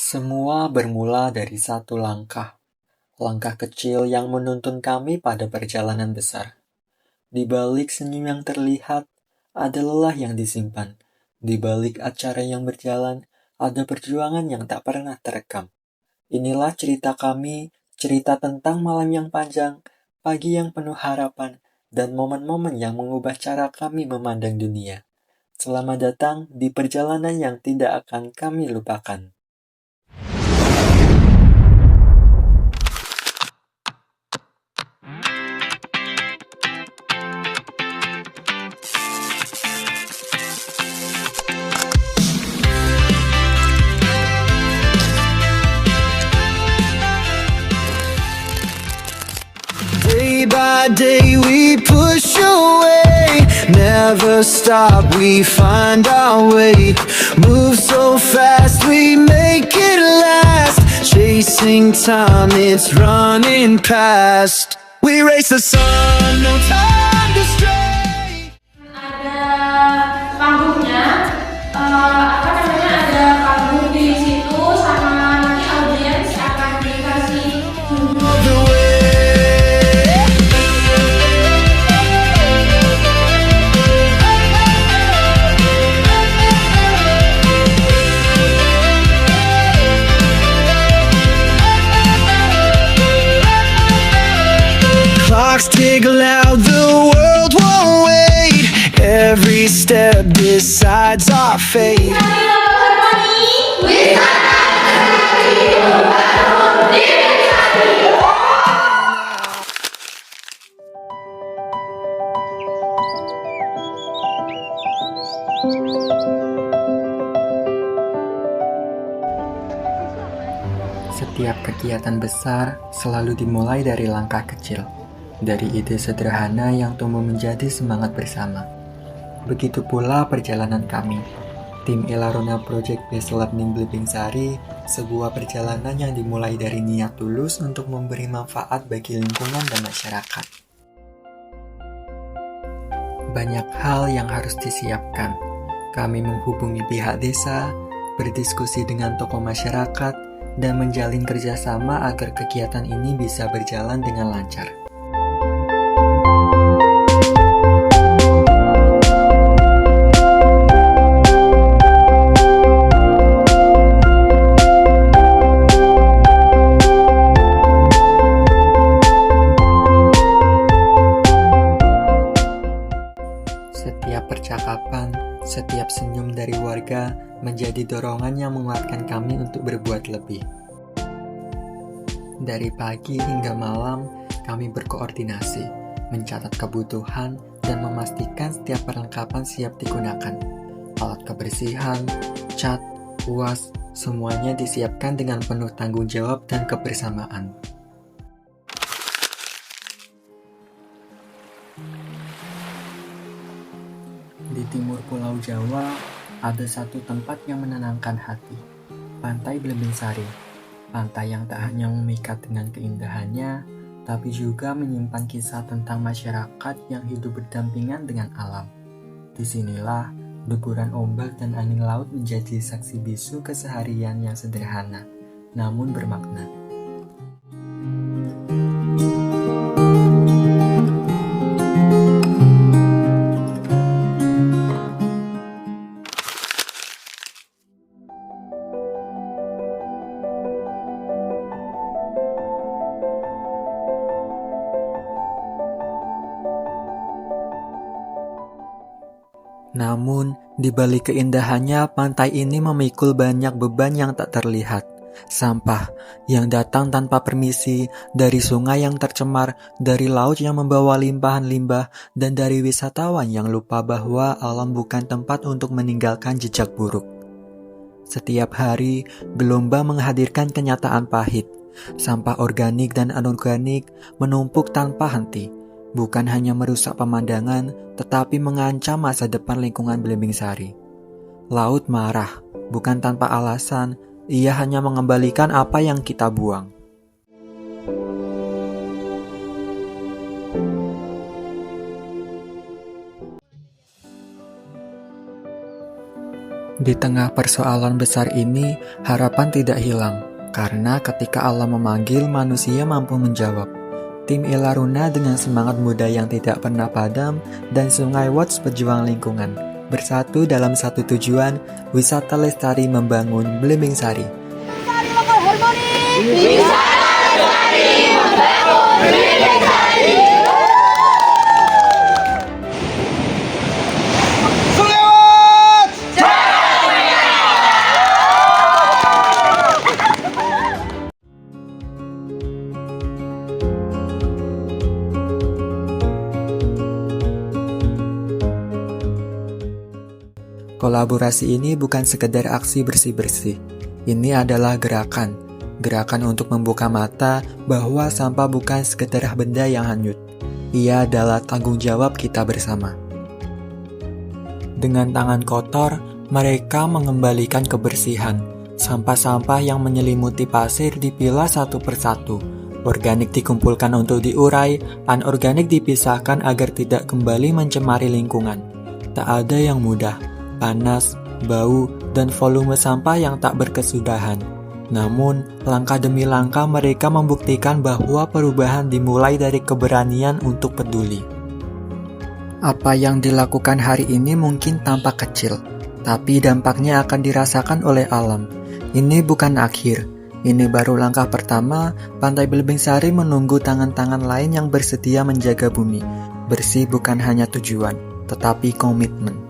Semua bermula dari satu langkah, langkah kecil yang menuntun kami pada perjalanan besar. Di balik senyum yang terlihat, ada lelah yang disimpan. Di balik acara yang berjalan, ada perjuangan yang tak pernah terekam. Inilah cerita kami, cerita tentang malam yang panjang, pagi yang penuh harapan, dan momen-momen yang mengubah cara kami memandang dunia. Selamat datang di perjalanan yang tidak akan kami lupakan. Day by day we push away, never stop, we find our way. Move so fast, we make it last. Chasing time, it's running past. We race the sun, no time to stray. Ada panggungnya, ada panggung di situ sama nanti audiens akan dikasih duduk. The way. Clocks tick loud, the world won't wait. Every step decides our fate. Setiap kegiatan besar selalu dimulai dari langkah kecil, dari ide sederhana yang tumbuh menjadi semangat bersama. Begitu pula perjalanan kami, tim Elarona Project Based Learning Blimbing Sari, sebuah perjalanan yang dimulai dari niat tulus untuk memberi manfaat bagi lingkungan dan masyarakat. Banyak hal yang harus disiapkan. Kami menghubungi pihak desa, berdiskusi dengan tokoh masyarakat, dan menjalin kerjasama agar kegiatan ini bisa berjalan dengan lancar. Setiap percakapan, setiap senyum dari warga menjadi dorongan yang menguatkan kami untuk berbuat lebih. Dari pagi hingga malam, kami berkoordinasi, mencatat kebutuhan, dan memastikan setiap perlengkapan siap digunakan. Alat kebersihan, cat, UAS, semuanya disiapkan dengan penuh tanggung jawab dan kebersamaan. Di timur Pulau Jawa, ada satu tempat yang menenangkan hati, Pantai Blimbing Sari. Pantai yang tak hanya memikat dengan keindahannya, tapi juga menyimpan kisah tentang masyarakat yang hidup berdampingan dengan alam. Disinilah, deburan ombak dan angin laut menjadi saksi bisu keseharian yang sederhana, namun bermakna. Namun, di balik keindahannya, pantai ini memikul banyak beban yang tak terlihat. Sampah yang datang tanpa permisi, dari sungai yang tercemar, dari laut yang membawa limpahan limbah, dan dari wisatawan yang lupa bahwa alam bukan tempat untuk meninggalkan jejak buruk. Setiap hari, gelombang menghadirkan kenyataan pahit. Sampah organik dan anorganik menumpuk tanpa henti. Bukan hanya merusak pemandangan, tetapi mengancam masa depan lingkungan Blimbing Sari. Laut marah, bukan tanpa alasan, ia hanya mengembalikan apa yang kita buang. Di tengah persoalan besar ini, harapan tidak hilang, karena ketika Allah memanggil, manusia mampu menjawab. Tim Ilaruna dengan semangat muda yang tidak pernah padam dan Sungai Watch pejuang lingkungan, bersatu dalam satu tujuan, wisata lestari membangun Belimbing Sari. Lestari lokal harmoni. Wisata lestari membangun Belimbing Sari. Kolaborasi ini bukan sekedar aksi bersih-bersih. Ini adalah gerakan untuk membuka mata bahwa sampah bukan sekedar benda yang hanyut. Ia adalah tanggung jawab kita bersama. Dengan tangan kotor, mereka mengembalikan kebersihan. Sampah-sampah yang menyelimuti pasir dipilah satu persatu. Organik dikumpulkan untuk diurai, anorganik dipisahkan agar tidak kembali mencemari lingkungan. Tak ada yang mudah. Panas, bau, dan volume sampah yang tak berkesudahan. Namun, langkah demi langkah mereka membuktikan bahwa perubahan dimulai dari keberanian untuk peduli. Apa yang dilakukan hari ini mungkin tampak kecil, tapi dampaknya akan dirasakan oleh alam. Ini bukan akhir, ini baru langkah pertama. Pantai Belimbing Sari menunggu tangan-tangan lain yang bersedia menjaga bumi. Bersih bukan hanya tujuan, tetapi komitmen.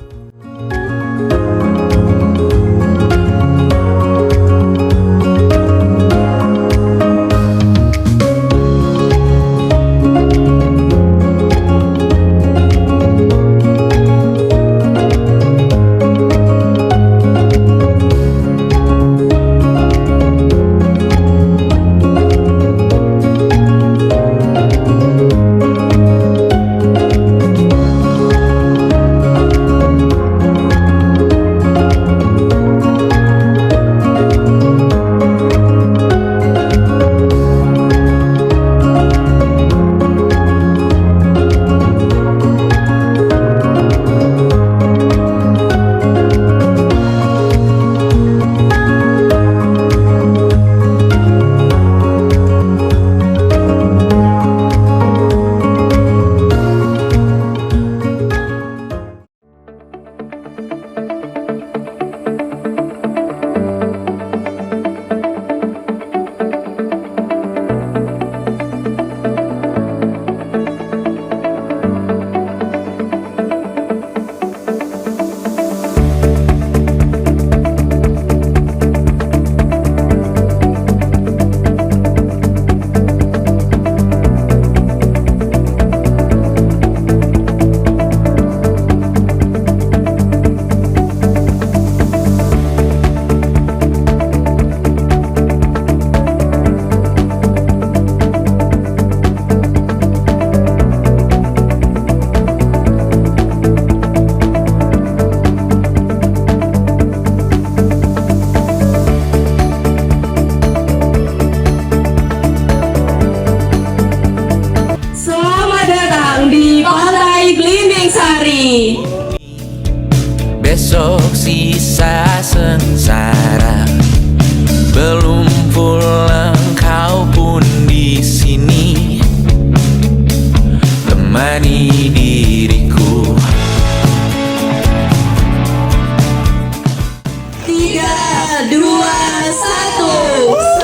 Besok sisa sengsara, belum pulang kau pun di sini, temani diriku. 3, 2, 1.